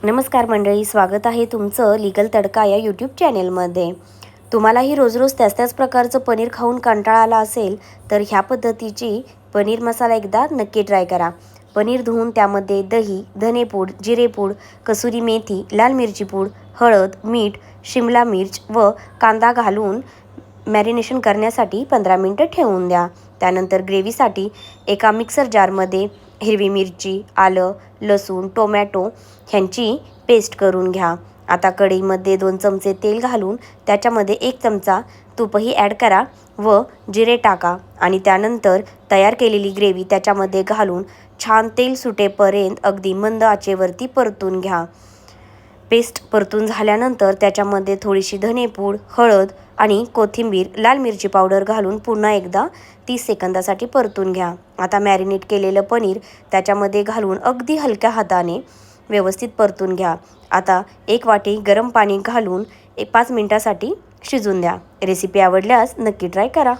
नमस्कार मंडळी, स्वागत आहे तुमचं लीगल तडका या यूट्यूब चॅनेलमध्ये। तुम्हालाही रोज रोज त्याच प्रकारचं पनीर खाऊन कंटाळा आला असेल तर ह्या पद्धतीची पनीर मसाला एकदा नक्की ट्राय करा। पनीर धुवून त्यामध्ये दही, धनेपूड, जिरेपूड, कसुरी मेथी, लाल मिरची पूड, हळद, मीठ, शिमला मिर्च व कांदा घालून मॅरिनेशन करण्यासाठी 15 मिनिटं ठेवून द्या। त्यानंतर ग्रेव्हीसाठी एका मिक्सर जारमध्ये हिरवी मिरची, आलं, लसूण, टोमॅटो ह्यांची पेस्ट करून घ्या। आता कढईमध्ये 2 चमचे तेल घालून त्याच्यामध्ये 1 चमचा तूपही ॲड करा व जिरे टाका आणि त्यानंतर तयार केलेली ग्रेव्ही त्याच्यामध्ये घालून छान तेल सुटेपर्यंत अगदी मंद आचेवरती परतून घ्या। पेस्ट परतून झाल्यानंतर त्याच्यामध्ये थोडीशी धनेपूड, हळद आणि कोथिंबीर, लाल मिरची पावडर घालून पुन्हा एकदा 30 सेकंदासाठी परतून घ्या। आता मॅरिनेट केलेलं पनीर त्याच्यामध्ये घालून अगदी हलक्या हाताने व्यवस्थित परतून घ्या। आता 1 वाटी गरम पाणी घालून 5 मिनिटासाठी शिजून द्या। रेसिपी आवडल्यास नक्की ट्राय करा।